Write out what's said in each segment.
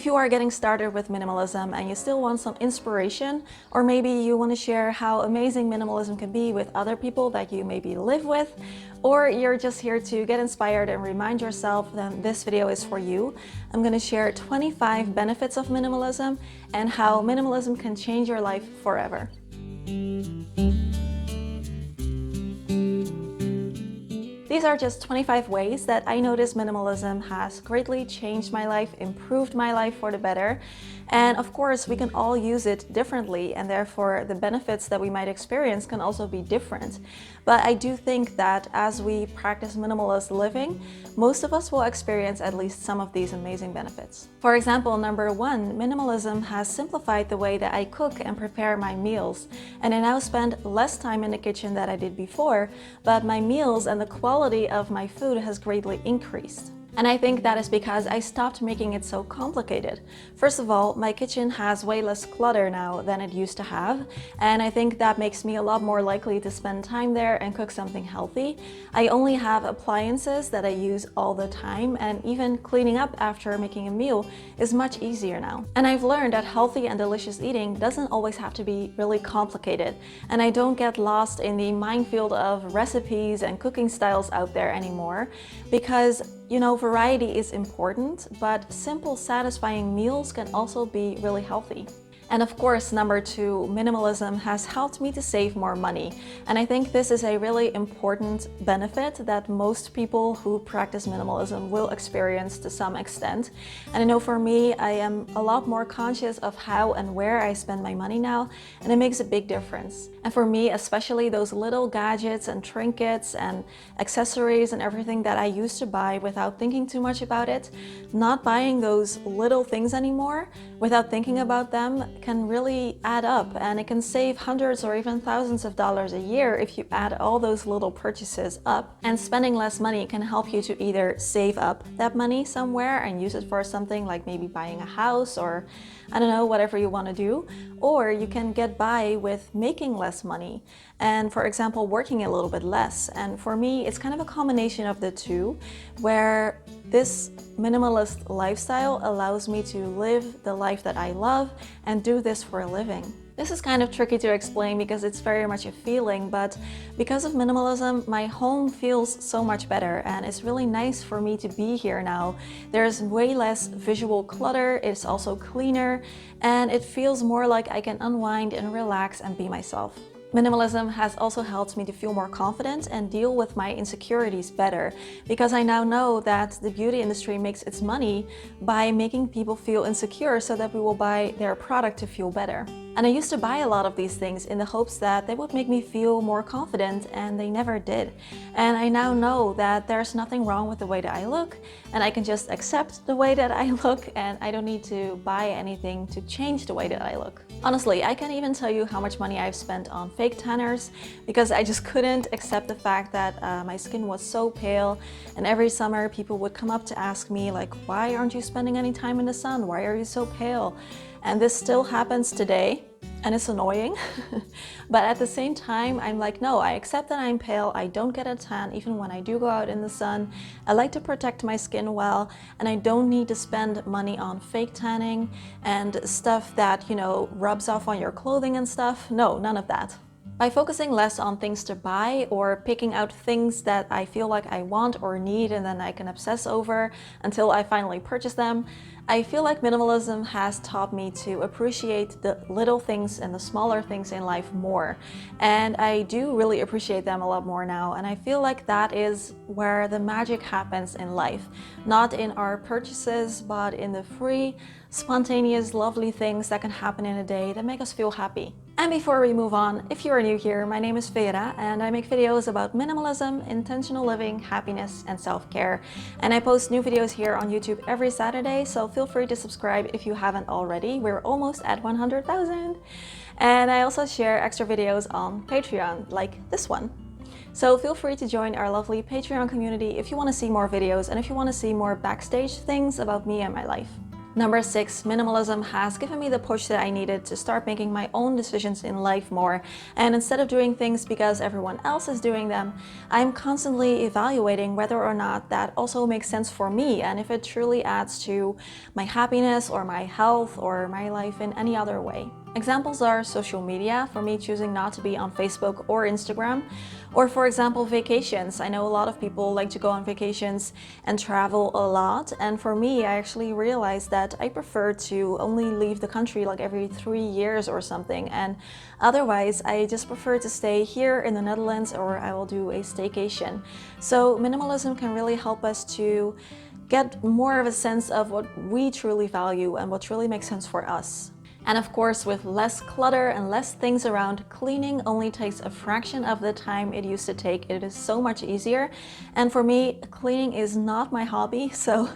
If you are getting started with minimalism and you still want some inspiration, or maybe you want to share how amazing minimalism can be with other people that you maybe live with, or you're just here to get inspired and remind yourself, then this video is for you. I'm going to share 25 benefits of minimalism and how minimalism can change your life forever. These are just 25 ways that I notice minimalism has greatly changed my life, improved my life for the better. And of course, we can all use it differently, and therefore the benefits that we might experience can also be different. But I do think that as we practice minimalist living, most of us will experience at least some of these amazing benefits. For example, number one, minimalism has simplified the way that I cook and prepare my meals. And I now spend less time in the kitchen than I did before, but my meals and the quality of my food has greatly increased. And I think that is because I stopped making it so complicated. First of all, my kitchen has way less clutter now than it used to have, and I think that makes me a lot more likely to spend time there and cook something healthy. I only have appliances that I use all the time, and even cleaning up after making a meal is much easier now. And I've learned that healthy and delicious eating doesn't always have to be really complicated, and I don't get lost in the minefield of recipes and cooking styles out there anymore, because variety is important, but simple, satisfying meals can also be really healthy. And of course, number two, minimalism has helped me to save more money. And I think this is a really important benefit that most people who practice minimalism will experience to some extent. And I know for me, I am a lot more conscious of how and where I spend my money now, and it makes a big difference. And for me, especially those little gadgets and trinkets and accessories and everything that I used to buy without thinking too much about it, not buying those little things anymore without thinking about them can really add up, and it can save hundreds or even thousands of dollars a year if you add all those little purchases up. And spending less money can help you to either save up that money somewhere and use it for something like maybe buying a house, or I don't know, whatever you want to do, or you can get by with making less money and, for example, working a little bit less. And for me, it's kind of a combination of the two, where this minimalist lifestyle allows me to live the life that I love and do this for a living. This is kind of tricky to explain because it's very much a feeling, but because of minimalism, my home feels so much better, and it's really nice for me to be here now. There's way less visual clutter, it's also cleaner, and it feels more like I can unwind and relax and be myself. Minimalism has also helped me to feel more confident and deal with my insecurities better, because I now know that the beauty industry makes its money by making people feel insecure so that we will buy their product to feel better. And I used to buy a lot of these things in the hopes that they would make me feel more confident, and they never did. And I now know that there's nothing wrong with the way that I look, and I can just accept the way that I look, and I don't need to buy anything to change the way that I look. Honestly, I can't even tell you how much money I've spent on fake tanners because I just couldn't accept the fact that my skin was so pale, and every summer people would come up to ask me like, why aren't you spending any time in the sun? Why are you so pale? And this still happens today, and it's annoying. But at the same time, I'm like, no, I accept that I'm pale. I don't get a tan even when I do go out in the sun. I like to protect my skin well, and I don't need to spend money on fake tanning and stuff that, rubs off on your clothing and stuff. No, none of that. By focusing less on things to buy or picking out things that I feel like I want or need and then I can obsess over until I finally purchase them, I feel like minimalism has taught me to appreciate the little things and the smaller things in life more. And I do really appreciate them a lot more now, and I feel like that is where the magic happens in life. Not in our purchases, but in the free, spontaneous, lovely things that can happen in a day that make us feel happy. And before we move on, if you are new here, my name is Vera, and I make videos about minimalism, intentional living, happiness, and self-care. And I post new videos here on YouTube every Saturday, so feel free to subscribe if you haven't already. We're almost at 100,000. And I also share extra videos on Patreon, like this one. So feel free to join our lovely Patreon community if you want to see more videos and if you want to see more backstage things about me and my life. Number 6, minimalism has given me the push that I needed to start making my own decisions in life more. And instead of doing things because everyone else is doing them, I'm constantly evaluating whether or not that also makes sense for me and if it truly adds to my happiness or my health or my life in any other way. Examples are social media, for me choosing not to be on Facebook or Instagram, or for example vacations. I know a lot of people like to go on vacations and travel a lot, and for me I actually realized that I prefer to only leave the country like every 3 years or something, and otherwise I just prefer to stay here in the Netherlands, or I will do a staycation. So minimalism can really help us to get more of a sense of what we truly value and what truly makes sense for us. And of course, with less clutter and less things around, cleaning only takes a fraction of the time it used to take. It is so much easier. And for me, cleaning is not my hobby, so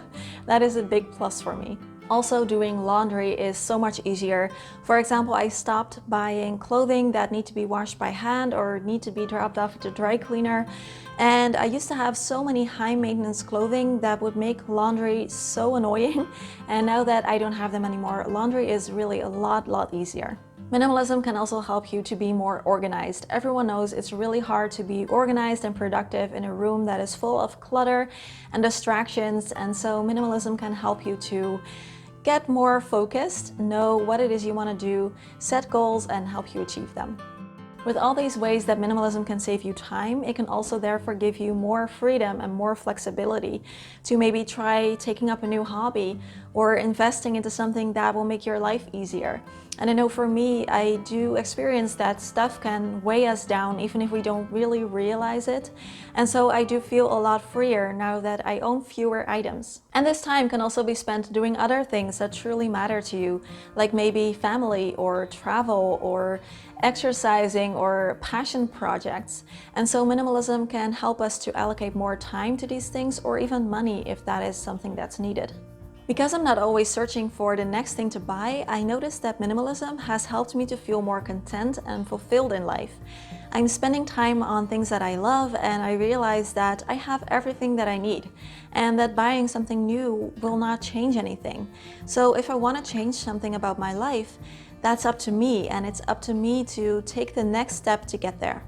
that is a big plus for me. Also, doing laundry is so much easier. For example, I stopped buying clothing that need to be washed by hand or need to be dropped off at the dry cleaner. And I used to have so many high maintenance clothing that would make laundry so annoying. And now that I don't have them anymore, laundry is really a lot easier. Minimalism can also help you to be more organized. Everyone knows it's really hard to be organized and productive in a room that is full of clutter and distractions. And so minimalism can help you to get more focused, know what it is you want to do, set goals, and help you achieve them. With all these ways that minimalism can save you time, it can also therefore give you more freedom and more flexibility to maybe try taking up a new hobby or investing into something that will make your life easier. And I know for me, I do experience that stuff can weigh us down even if we don't really realize it. And so I do feel a lot freer now that I own fewer items. And this time can also be spent doing other things that truly matter to you, like maybe family or travel or exercising or passion projects. And so minimalism can help us to allocate more time to these things, or even money if that is something that's needed. Because I'm not always searching for the next thing to buy, I noticed that minimalism has helped me to feel more content and fulfilled in life. I'm spending time on things that I love, and I realize that I have everything that I need, and that buying something new will not change anything. So if I want to change something about my life, that's up to me, and it's up to me to take the next step to get there.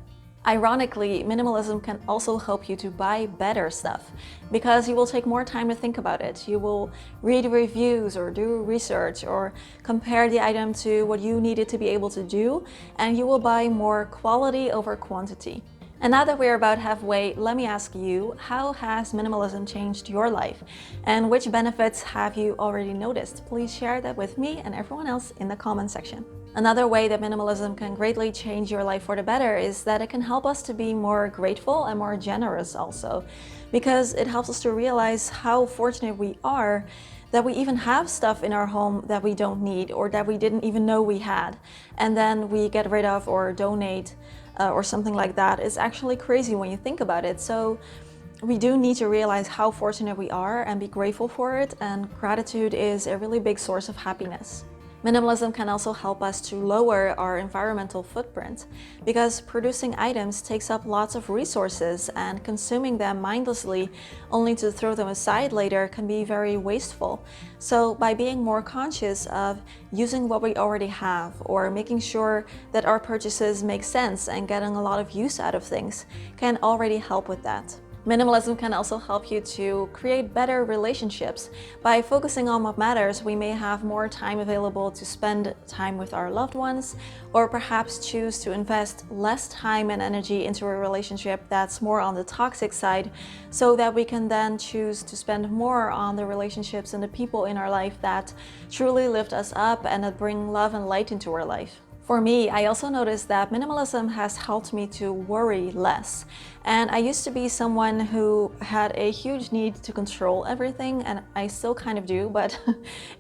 Ironically, minimalism can also help you to buy better stuff because you will take more time to think about it. You will read reviews or do research or compare the item to what you needed to be able to do, and you will buy more quality over quantity. And now that we're about halfway, let me ask you, how has minimalism changed your life? And which benefits have you already noticed? Please share that with me and everyone else in the comment section. Another way that minimalism can greatly change your life for the better is that it can help us to be more grateful and more generous also, because it helps us to realize how fortunate we are that we even have stuff in our home that we don't need or that we didn't even know we had, and then we get rid of or donate or something like that. It's actually crazy when you think about it. So we do need to realize how fortunate we are and be grateful for it, and gratitude is a really big source of happiness. Minimalism can also help us to lower our environmental footprint because producing items takes up lots of resources, and consuming them mindlessly only to throw them aside later can be very wasteful. So by being more conscious of using what we already have, or making sure that our purchases make sense and getting a lot of use out of things, can already help with that. Minimalism can also help you to create better relationships. By focusing on what matters, we may have more time available to spend time with our loved ones, or perhaps choose to invest less time and energy into a relationship that's more on the toxic side, so that we can then choose to spend more on the relationships and the people in our life that truly lift us up and that bring love and light into our life. For me, I also noticed that minimalism has helped me to worry less. And I used to be someone who had a huge need to control everything, and I still kind of do, but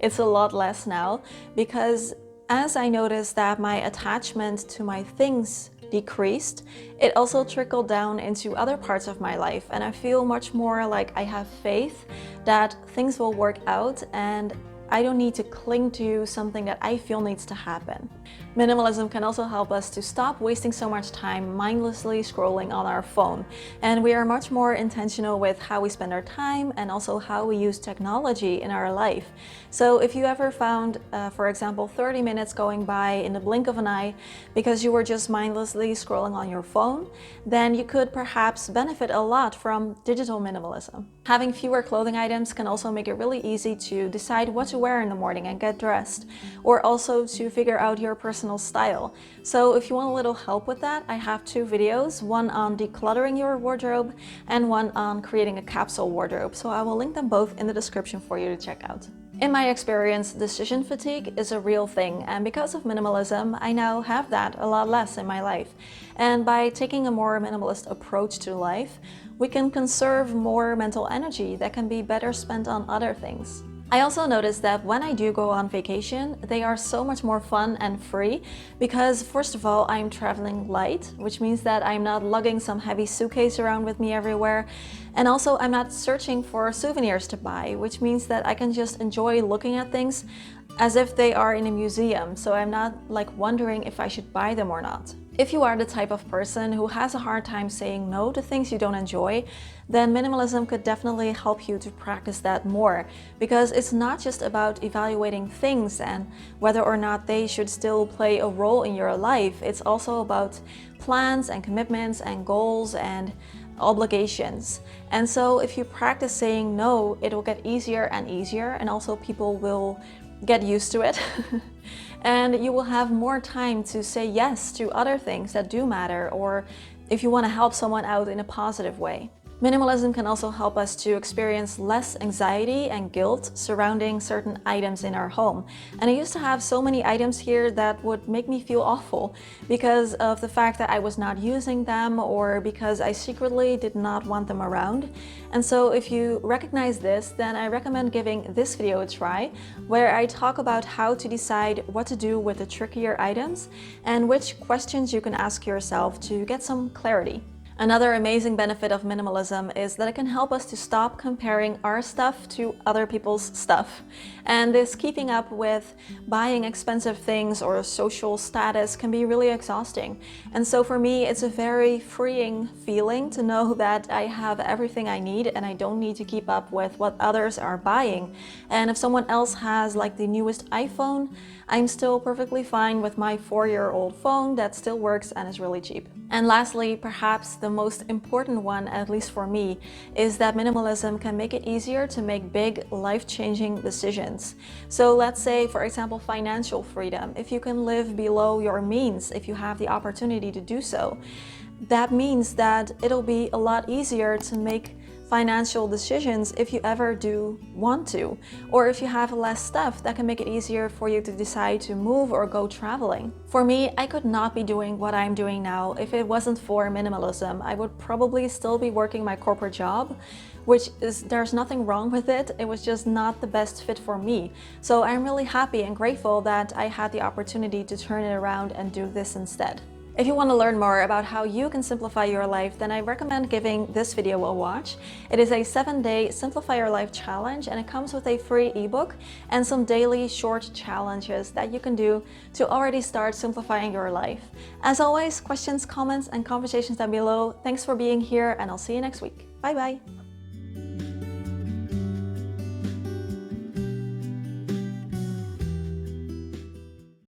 it's a lot less now, because as I noticed that my attachment to my things decreased, it also trickled down into other parts of my life, and I feel much more like I have faith that things will work out, and I don't need to cling to something that I feel needs to happen. Minimalism can also help us to stop wasting so much time mindlessly scrolling on our phone, and we are much more intentional with how we spend our time and also how we use technology in our life. So if you ever found, for example, 30 minutes going by in the blink of an eye because you were just mindlessly scrolling on your phone, then you could perhaps benefit a lot from digital minimalism. Having fewer clothing items can also make it really easy to decide what to wear in the morning and get dressed, or also to figure out your personal style. So if you want a little help with that, I have 2 videos, one on decluttering your wardrobe and one on creating a capsule wardrobe. So I will link them both in the description for you to check out. In my experience, decision fatigue is a real thing, and because of minimalism, I now have that a lot less in my life. And by taking a more minimalist approach to life, we can conserve more mental energy that can be better spent on other things. I also noticed that when I do go on vacation, they are so much more fun and free because, first of all, I'm traveling light, which means that I'm not lugging some heavy suitcase around with me everywhere. And also, I'm not searching for souvenirs to buy, which means that I can just enjoy looking at things as if they are in a museum, so I'm not like wondering if I should buy them or not. If you are the type of person who has a hard time saying no to things you don't enjoy, then minimalism could definitely help you to practice that more, because it's not just about evaluating things and whether or not they should still play a role in your life. It's also about plans and commitments and goals and obligations. And so if you practice saying no, it will get easier and easier, and also people will get used to it. And you will have more time to say yes to other things that do matter, or if you want to help someone out in a positive way. Minimalism can also help us to experience less anxiety and guilt surrounding certain items in our home. And I used to have so many items here that would make me feel awful because of the fact that I was not using them, or because I secretly did not want them around. And so if you recognize this, then I recommend giving this video a try, where I talk about how to decide what to do with the trickier items and which questions you can ask yourself to get some clarity. Another amazing benefit of minimalism is that it can help us to stop comparing our stuff to other people's stuff. And this keeping up with buying expensive things or social status can be really exhausting. And so for me, it's a very freeing feeling to know that I have everything I need and I don't need to keep up with what others are buying. And if someone else has like the newest iPhone, I'm still perfectly fine with my 4-year-old phone that still works and is really cheap. And lastly, perhaps the most important one, at least for me, is that minimalism can make it easier to make big, life-changing decisions. So let's say, for example, financial freedom. If you can live below your means, if you have the opportunity to do so, that means that it'll be a lot easier to make financial decisions if you ever do want to, or if you have less stuff, that can make it easier for you to decide to move or go traveling. For me, I could not be doing what I'm doing now if it wasn't for minimalism. I would probably still be working my corporate job, which is, there's nothing wrong with it. It was just not the best fit for me. So I'm really happy and grateful that I had the opportunity to turn it around and do this instead. If you want to learn more about how you can simplify your life, then I recommend giving this video a watch. It is a 7-day Simplify Your Life challenge, and it comes with a free ebook and some daily short challenges that you can do to already start simplifying your life. As always, questions, comments, and conversations down below. Thanks for being here, and I'll see you next week. Bye bye.